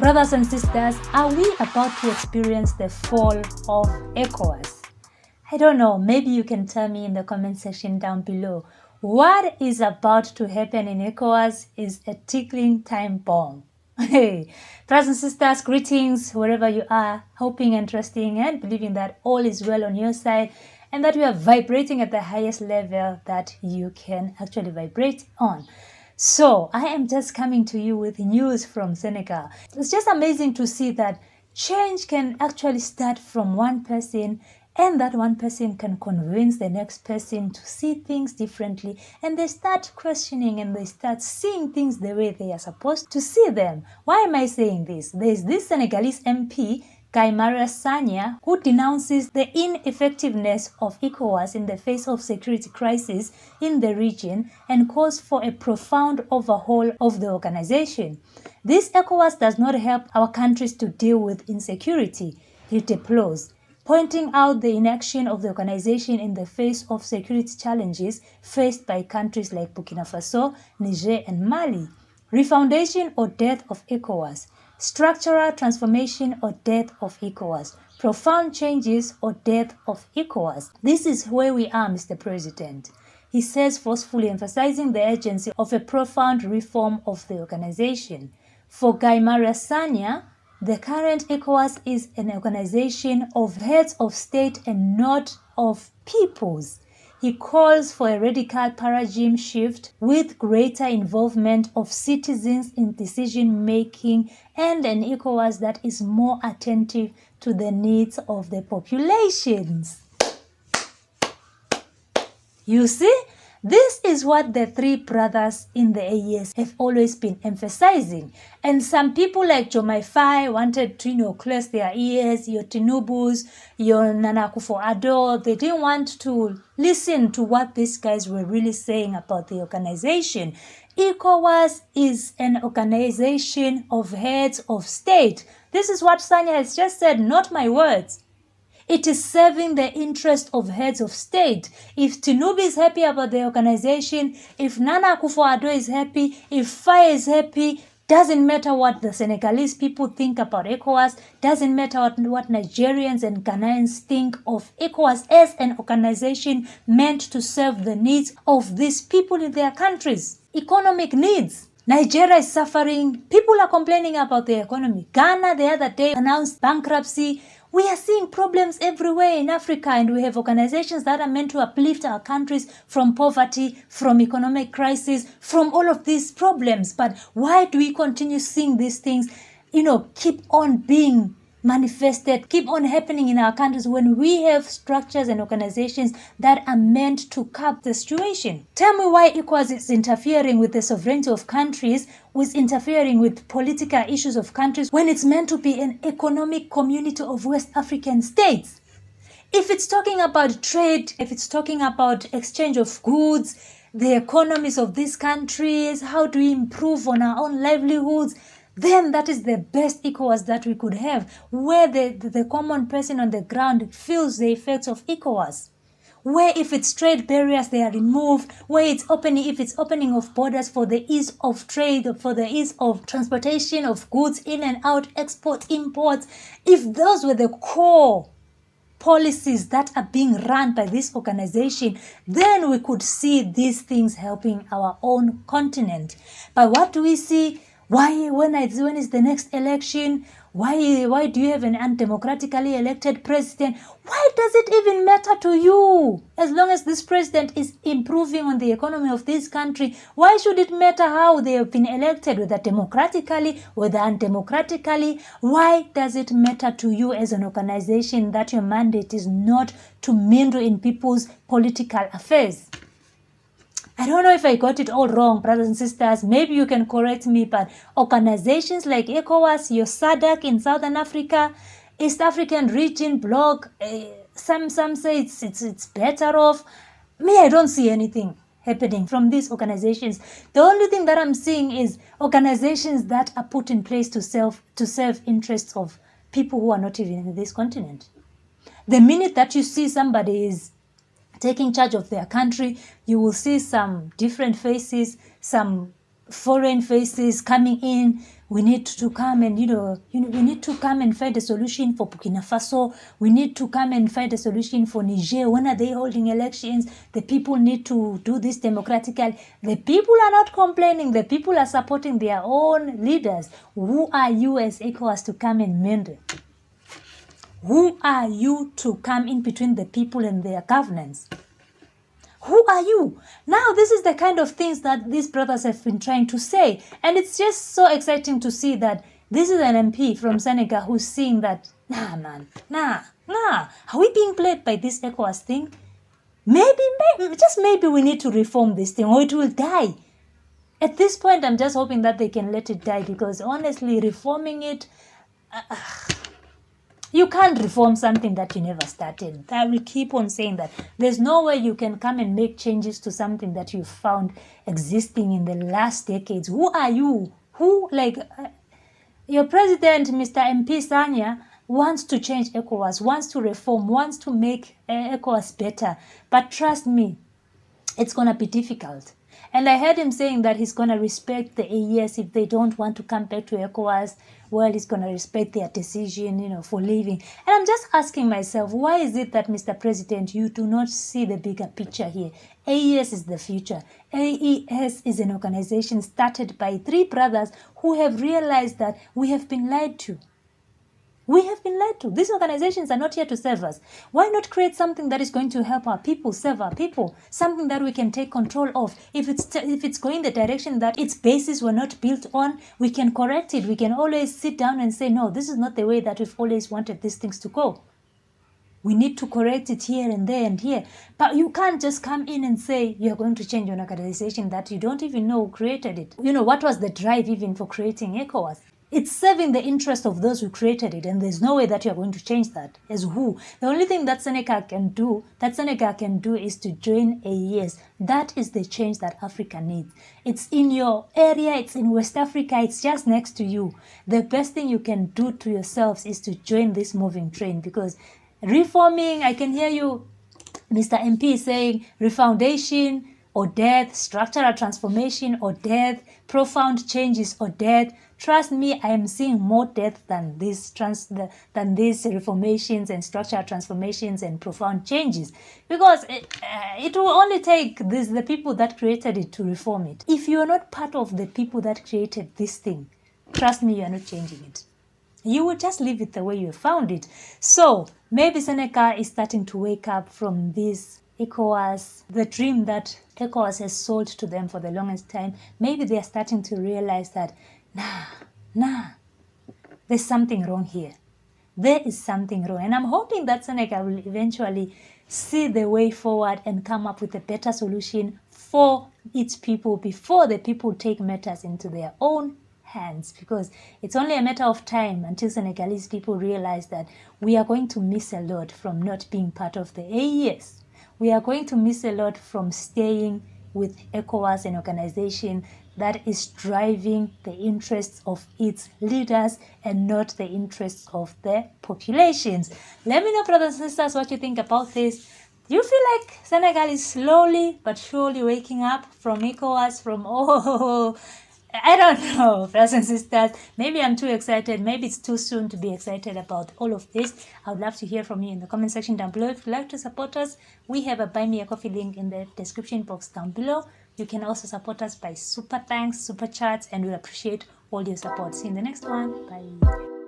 Brothers and sisters, are we about to experience the fall of Ecowas? I don't know, maybe you can tell me in the comment section down below. What is about to happen in Ecowas is a tickling time bomb. Hey, brothers and sisters, greetings wherever you are, hoping and trusting and believing that all is well on your side and that you are vibrating at the highest level that you can actually vibrate on. So I am just coming to you with news from Senegal. It's just amazing to see that change can actually start from one person, and that one person can convince the next person to see things differently, and they start questioning and they start seeing things the way they are supposed to see them. Why am I saying this? There's this Senegalese MP, Sanya, who denounces the ineffectiveness of Ecowas in the face of security crisis in the region and calls for a profound overhaul of the organization. This Ecowas does not help our countries to deal with insecurity, he deplores, pointing out the inaction of the organization in the face of security challenges faced by countries like BURKINAFASO, NIGER, and Mali. Refoundation or death of Ecowas. Structural transformation or death of Ecowas. Profound changes or death of Ecowas. This is where we are, Mr. President, he says, forcefully emphasizing the urgency of a profound reform of the organization. For Sanya, the current Ecowas is an organization of heads of state and not of peoples. He calls for a radical paradigm shift with greater involvement of citizens in decision-making and an Ecowas that is more attentive to the needs of the populations. You see? This is what the three brothers in the AES have always been emphasizing. And some people like Jomai wanted to, close their ears, your Tinubus, your Nana Akufo-Addo. They didn't want to listen to what these guys were really saying about the organization. Ecowas is an organization of heads of state. This is what Sanya has just said, not my words. It is serving the interest of heads of state. If Tinubu is happy about the organization, if Nana Akufo-Addo is happy, if Faye is happy, doesn't matter what the Senegalese people think about ECOWAS, doesn't matter what Nigerians and Ghanaians think of ECOWAS as an organization meant to serve the needs of these people in their countries. Economic needs. Nigeria is suffering. People are complaining about the economy. Ghana the other day announced bankruptcy. We are seeing problems everywhere in Africa, and we have organizations that are meant to uplift our countries from poverty, from economic crisis, from all of these problems. But why do we continue seeing these things, keep on being manifested, keep on happening in our countries when we have structures and organizations that are meant to curb the situation? Tell me why ECOWAS is interfering with the sovereignty of countries, is interfering with political issues of countries when it's meant to be an economic community of West African states. If it's talking about trade, if it's talking about exchange of goods, the economies of these countries, how do we improve on our own livelihoods, then that is the best ECOWAS that we could have, where the common person on the ground feels the effects of ECOWAS. Where if it's trade barriers, they are removed. Where it's opening, if it's opening of borders for the ease of trade, for the ease of transportation of goods in and out, export, imports. If those were the core policies that are being run by this organization, then we could see these things helping our own continent. But what do we see? Why, when is the next election? Why do you have an undemocratically elected president? Why does it even matter to you? As long as this president is improving on the economy of this country, why should it matter how they have been elected, whether democratically, whether undemocratically? Why does it matter to you as an organization that your mandate is not to meddle in people's political affairs? I don't know if I got it all wrong, brothers and sisters. Maybe you can correct me, but organizations like ECOWAS, your SADC in Southern Africa, East African Region Bloc, some say it's better off. Me, I don't see anything happening from these organizations. The only thing that I'm seeing is organizations that are put in place to serve interests of people who are not even in this continent. The minute that you see somebody is taking charge of their country, you will see some different faces, some foreign faces coming in. We need to come and, we need to come and find a solution for Burkina Faso. We need to come and find a solution for Niger. When are they holding elections? The people need to do this democratically. The people are not complaining. The people are supporting their own leaders. Who are you as ECOWAS to come and mend it? Who are you to come in between the people and their governance? Who are you? Now, this is the kind of things that these brothers have been trying to say. And it's just so exciting to see that this is an MP from Senegal who's saying that, nah, man, nah. Are we being played by this ECOWAS thing? Maybe, just maybe we need to reform this thing or it will die. At this point, I'm just hoping that they can let it die because honestly, reforming it... you can't reform something that you never started. I will keep on saying that. There's no way you can come and make changes to something that you found existing in the last decades. Who are you? Your president, Mr. MP Sanya, wants to change ECOWAS, wants to reform, wants to make ECOWAS better. But trust me, it's going to be difficult. And I heard him saying that he's going to respect the AES if they don't want to come back to ECOWAS. Well, he's going to respect their decision, for leaving. And I'm just asking myself, why is it that, Mr. President, you do not see the bigger picture here? AES is the future. AES is an organization started by 3 brothers who have realized that we have been lied to. We have been lied to. These organizations are not here to serve us. Why not create something that is going to help our people, serve our people, something that we can take control of? If it's going the direction that its bases were not built on, we can correct it. We can always sit down and say, no, this is not the way that we've always wanted these things to go. We need to correct it here and there and here. But you can't just come in and say you're going to change an organization that you don't even know who created it. What was the drive even for creating ECOWAS? It's serving the interest of those who created it, and there's no way that you're going to change that. As who? The only thing that Senegal can do is to join AES. That is the change that Africa needs. It's in your area, it's in West Africa, it's just next to you. The best thing you can do to yourselves is to join this moving train, because reforming, I can hear you, Mr. MP, saying refoundation or death, structural transformation or death, profound changes or death. Trust me, I am seeing more death than these reformations and structural transformations and profound changes, because it will only take the people that created it to reform it. If you are not part of the people that created this thing, trust me, you are not changing it. You will just leave it the way you found it. So maybe Senegal is starting to wake up from this ECOWAS, the dream that ECOWAS has sold to them for the longest time. Maybe they are starting to realize that Nah, there's something wrong here. There is something wrong. And I'm hoping that Senegal will eventually see the way forward and come up with a better solution for its people before the people take matters into their own hands. Because it's only a matter of time until Senegalese people realize that we are going to miss a lot from not being part of the AES. We are going to miss a lot from staying with ECOWAS, an organization that is driving the interests of its leaders and not the interests of the populations. Let me know, brothers and sisters, what you think about this. Do you feel like Senegal is slowly but surely waking up from ECOWAS, I don't know, brothers and sisters. Maybe I'm too excited. Maybe it's too soon to be excited about all of this. I would love to hear from you in the comment section down below. If you'd like to support us, we have a Buy Me a Coffee link in the description box down below. You can also support us by super thanks, super chats, and we'll appreciate all your support. See you in the next one. Bye.